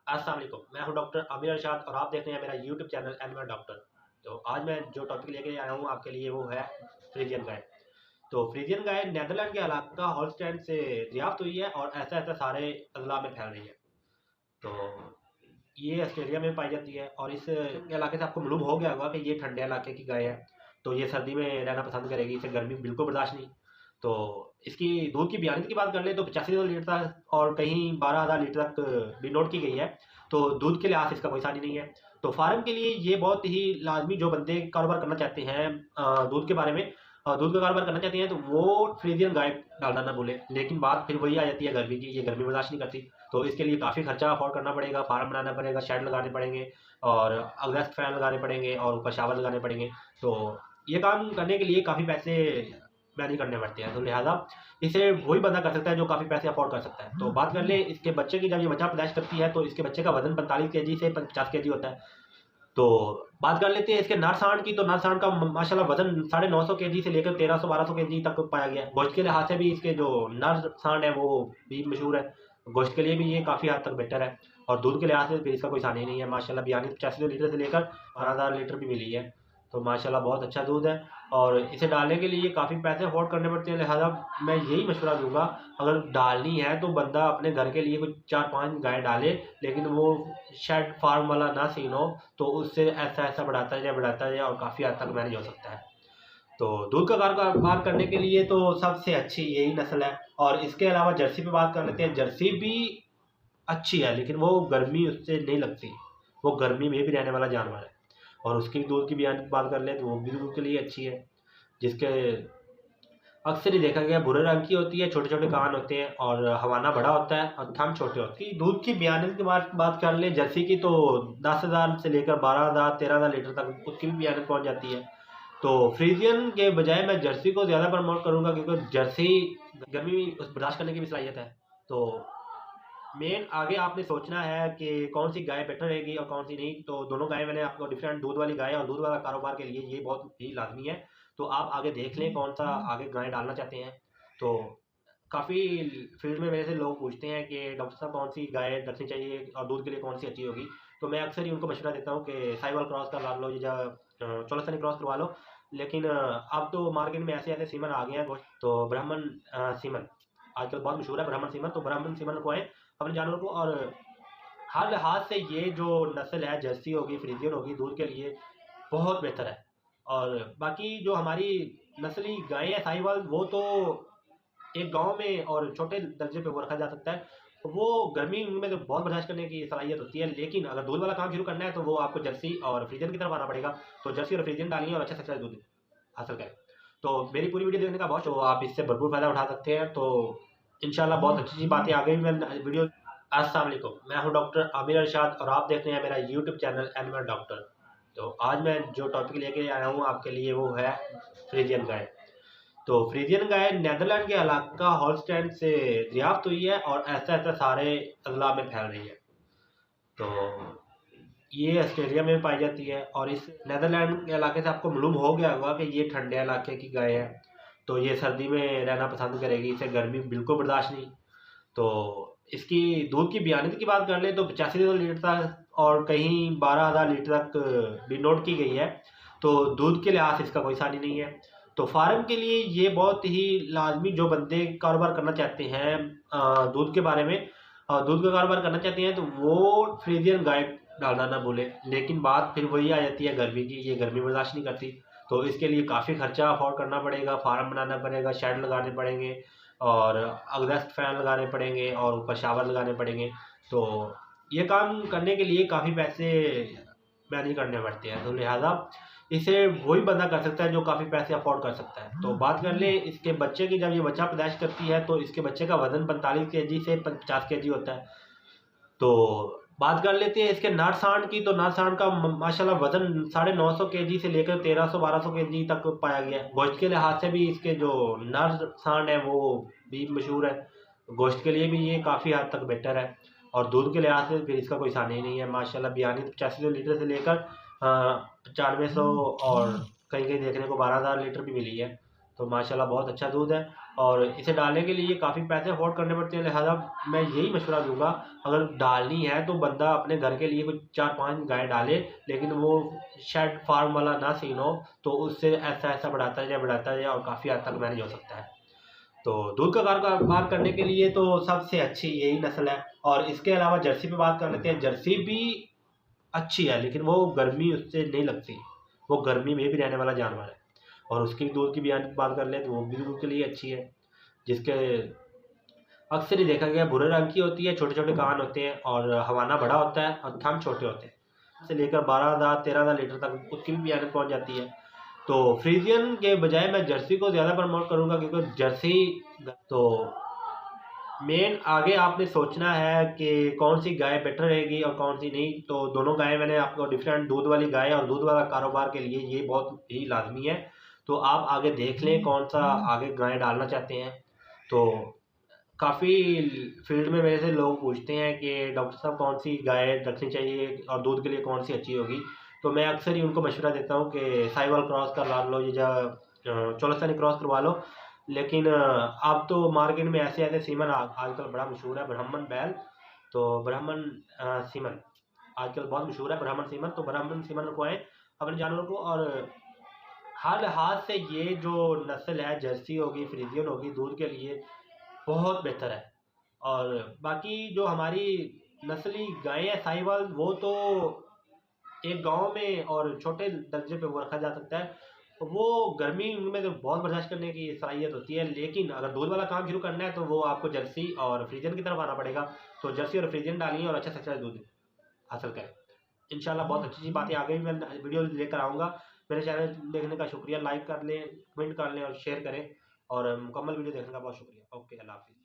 अस्सलाम वालेकुम, मैं हूं डॉक्टर आमिर अरशाद और आप देख रहे हैं मेरा यूट्यूब चैनल एनिमल डॉक्टर। तो आज मैं जो टॉपिक लेके आया हूं आपके लिए वो है फ्रीजियन गाय। तो फ्रीजियन गाय नीदरलैंड के इलाका हॉलस्टाइन से दरियाफ्त हुई है और ऐसा ऐसा सारे अजला में फैल रही है। तो ये ऑस्ट्रेलिया में पाई जाती है और इस इलाके से आपको मालूम हो गया होगा कि ये ठंडे इलाके की गाय है। तो ये सर्दी में रहना पसंद करेगी, इसे गर्मी बिल्कुल बर्दाश्त नहीं। तो इसकी दूध की बयानीत की बात कर ले तो 85 लीटर तक और कहीं 12,000 लीटर तक भी नोट की गई है। तो दूध के लिहाज से इसका कोई सानी नहीं है। तो फार्म के लिए ये बहुत ही लाजमी, जो बंदे कारोबार करना चाहते हैं दूध के बारे में, दूध का कारोबार करना चाहते हैं, तो वो फ्रीजियन गाय डालना ना भूले। लेकिन बात फिर वही आ जाती है गर्मी की, ये गर्मी बर्दाश्त नहीं करती। तो इसके लिए काफ़ी खर्चा अफोर्ड करना पड़ेगा, फार्म बनाना पड़ेगा, शेड लगाने पड़ेंगे और एग्जॉस्ट फैन लगाने पड़ेंगे और ऊपर शावर लगाने पड़ेंगे। तो ये काम करने के लिए काफ़ी पैसे मैनेज करने पड़ते हैं। तो लिहाजा इसे वही बंदा कर सकता है जो काफ़ी पैसे अफोर्ड कर सकता है। तो बात कर ले इसके बच्चे की, जब ये बच्चा पैदाइश करती है तो इसके बच्चे का वजन 45 kg से 50 kg होता है। तो बात कर लेते हैं इसके नर सांड की। तो नर सांड का माशाल्लाह वजन 950 kg से लेकर 1300-1200 kg तक पाया गया है। गोश्त के लिहाज से भी इसके जो नर सांड है वो भी मशहूर है। गोश्त के लिए भी ये काफ़ी हद तक बेटर है और दूध के लिहाज से फिर इसका कोई सानी नहीं है। माशाल्लाह बयानी 85 लीटर से लेकर 12,000 लीटर भी मिली है। तो माशाल्लाह बहुत अच्छा दूध है और इसे डालने के लिए काफ़ी पैसे अफोर्ड करने पड़ते हैं। लिहाजा मैं यही मशवरा दूंगा, अगर डालनी है तो बंदा अपने घर के लिए कुछ 4-5 गाय डाले, लेकिन वो शेड फार्म वाला ना सीन हो। तो उससे ऐसा ऐसा बढ़ाता जाए और काफ़ी हद तक मैनेज हो सकता है। तो दूध का कारोबार करने के लिए तो सबसे अच्छी यही नस्ल है। और इसके अलावा जर्सी पे बात कर लेते हैं। जर्सी भी अच्छी है लेकिन वो गर्मी उससे नहीं लगती, वो गर्मी में भी रहने वाला जानवर है। और उसकी दूध की बयान की बात कर ले तो वो भी दूध के लिए अच्छी है, जिसके अक्सर ही देखा गया भूरे रंग की होती है, छोटे छोटे कान होते हैं और हवाना बड़ा होता है और थन छोटे होते हैं। दूध की बयानी की बात कर ले जर्सी की, तो 10,000 से लेकर 12,000 13,000 लीटर तक उसकी भी बयानी पहुंच जाती है। तो फ्रीजियन के बजाय मैं जर्सी को ज़्यादा प्रमोट करूंगा, क्योंकि जर्सी गर्मी बर्दाश्त करने की भी सलाहियत है। तो मेन आगे आपने सोचना है कि कौन सी गाय बेटर रहेगी और कौन सी नहीं। तो दोनों गाय मैंने आपको डिफरेंट, दूध वाली गाय और दूध वाला कारोबार के लिए ये बहुत ही लाजमी है। तो आप आगे देख लें कौन सा आगे गाय डालना चाहते हैं। तो काफ़ी फील्ड में मेरे से लोग पूछते हैं कि डॉक्टर साहब कौन सी गाय रखनी चाहिए और दूध के लिए कौन सी अच्छी होगी। तो मैं अक्सर ही उनको मशवरा देता हूँ कि साहिवाल क्रॉस करवा लो या चोलस्तानी क्रॉस करवा लो। लेकिन अब तो मार्केट में ऐसे ऐसे सीमन आ गए हैं। तो ब्राह्मण सीमन आजकल बहुत मशहूर है, ब्राह्मण सीमन। तो ब्राह्मण सीमन को है अपने जानवर को, और हर लिहाज से ये जो नस्ल है जर्सी होगी, फ्रीजियन होगी, दूध के लिए बहुत बेहतर है। और बाकी जो हमारी नस्ली गाय है साहिवाल, वो तो एक गांव में और छोटे दर्जे पे वो रखा जा सकता है। तो वो गर्मी में तो बहुत बर्दाश्त करने की सलाहियत होती है। लेकिन अगर दूध वाला काम शुरू करना है तो वो आपको जर्सी और फ्रीजियन की तरफ आना पड़ेगा। तो जर्सी और फ्रीजियन डालिए और अच्छा से अच्छा दूध हासिल करें। तो मेरी पूरी वीडियो देखने का बहुत, तो आप इससे भरपूर फायदा उठा सकते हैं। तो इंशाल्लाह बहुत अच्छी अच्छी बातें आगे भी मैं वीडियो। अस्सलाम वालेकुम, मैं हूं डॉक्टर आमिर अरशाद और आप देख रहे हैं मेरा यूट्यूब चैनल एनिमल डॉक्टर। तो आज मैं जो टॉपिक लेके आया हूं आपके लिए वो है फ्रीजियन गाय। तो फ्रीजियन गाय नीदरलैंड के इलाका हॉलस्टाइन से दरियाफ्त हुई है और ऐसा ऐसा सारे अजला में फैल रही है। तो ये ऑस्ट्रेलिया में पाई जाती है और इस नीदरलैंड के इलाके से आपको मालूम हो गया होगा कि ये ठंडे इलाके की गाय है। तो ये सर्दी में रहना पसंद करेगी, इसे गर्मी बिल्कुल बर्दाश्त नहीं। तो इसकी दूध की बयानीत की बात कर ले तो 85 लीटर तक और कहीं 12,000 लीटर तक भी नोट की गई है। तो दूध के लिहाज से इसका कोई सानी नहीं है। तो फार्म के लिए ये बहुत ही लाजमी, जो बंदे कारोबार करना चाहते हैं दूध के बारे में, दूध का कारोबार करना चाहते हैं, तो वो फ्रीजियन गाय डालना ना भूले। लेकिन बात फिर वही आ जाती है गर्मी की, ये गर्मी बर्दाश्त नहीं करती। तो इसके लिए काफ़ी खर्चा अफोर्ड करना पड़ेगा, फार्म बनाना पड़ेगा, शेड लगाने पड़ेंगे और एग्जॉस्ट फैन लगाने पड़ेंगे और ऊपर शावर लगाने पड़ेंगे। तो ये काम करने के लिए काफ़ी पैसे मैनेज करने पड़ते हैं। तो लिहाजा इसे वही बंदा कर सकता है जो काफ़ी पैसे अफोर्ड कर सकता है। तो बात कर ले इसके बच्चे की, जब ये बच्चा पैदाइश करती है तो इसके बच्चे का वजन 45 kg से 50 kg होता है। तो बात कर लेते हैं इसके नर सांड की। तो नर सांड का माशाल्लाह वजन 950 kg से लेकर 1300-1200 kg तक पाया गया है। गोश्त के लिहाज से भी इसके जो नर सांड है वो भी मशहूर है। गोश्त के लिए भी ये काफ़ी हद तक बेटर है और दूध के लिहाज से फिर इसका कोई सानी ही नहीं है। माशाल्लाह बयानी 85 लीटर से लेकर 9500 और कहीं कहीं देखने को 12,000 लीटर भी मिली है। तो माशाल्लाह बहुत अच्छा दूध है और इसे डालने के लिए काफ़ी पैसे अफोर्ड करने पड़ते हैं। लिहाजा मैं यही मशवरा दूंगा, अगर डालनी है तो बंदा अपने घर के लिए कुछ 4-5 गाय डाले, लेकिन वो शेड फार्म वाला ना सीन हो, तो उससे ऐसा ऐसा बढ़ाता जाए और काफ़ी हद तक मैनेज हो सकता है। तो दूध का कारोबार करने के लिए तो सबसे अच्छी यही नस्ल है। और इसके अलावा जर्सी पे बात कर लेते हैं। जर्सी भी अच्छी है, लेकिन वो गर्मी उससे नहीं लगती, वो गर्मी में भी रहने वाला जानवर है। और उसकी दूध की भी बात कर ले तो वो भी दूध के लिए अच्छी है, जिसके अक्सर ही देखा गया भूरे रंग की होती है, छोटे छोटे कान होते हैं और हवाना बड़ा होता है और थन छोटे होते हैं। से लेकर 12,000-13,000 लीटर तक उसकी भी बयान पहुंच जाती है। तो फ्रीजियन के बजाय मैं जर्सी को ज़्यादा प्रमोट करूंगा, क्योंकि जर्सी तो मेन आगे आपने सोचना है कि कौन सी गाय बेटर रहेगी और कौन सी नहीं। तो दोनों गाय मैंने आपको डिफरेंट, दूध वाली गाय और दूध वाला कारोबार के लिए ये बहुत ही लाजमी है। तो आप आगे देख लें कौन सा आगे गाय डालना चाहते हैं। तो काफ़ी फील्ड में मेरे से लोग पूछते हैं कि डॉक्टर साहब कौन सी गाय रखनी चाहिए और दूध के लिए कौन सी अच्छी होगी। तो मैं अक्सर ही उनको मशवरा देता हूँ कि साहिवाल क्रॉस करवा लो या चोलस्तानी क्रॉस करवा लो। लेकिन अब तो मार्केट में ऐसे ऐसे सीमन आजकल बड़ा मशहूर है, ब्राह्मण बैल। तो ब्राह्मण सीमन आजकल बहुत मशहूर है, ब्राह्मण सीमन। तो ब्राह्मण सीमन रखवाएं अपने जानवरों को। और हर लिहाज से ये जो नस्ल है, जर्सी होगी, फ्रीजियन होगी, दूध के लिए बहुत बेहतर है। और बाकी जो हमारी नस्ली गायें हैं साहिवाल, वो तो एक गांव में और छोटे दर्जे पे वो रखा जा सकता है। तो वो गर्मी में तो बहुत बर्दाश्त करने की सलाहियत होती है, लेकिन अगर दूध वाला काम शुरू करना है तो वो आपको जर्सी और फ्रीजन की तरफ आना पड़ेगा। तो जर्सी और फ्रीजन डालिए और अच्छा से अच्छा दूध हासिल करें। इंशाल्लाह बहुत अच्छी अच्छी बातें आगे भी मैं वीडियो लेकर आऊँगा। मेरे चैनल देखने का शुक्रिया। लाइक कर लें, कमेंट कर लें और शेयर करें। और मुकम्मल वीडियो देखने का बहुत शुक्रिया। ओके, अल्लाह हाफिज़।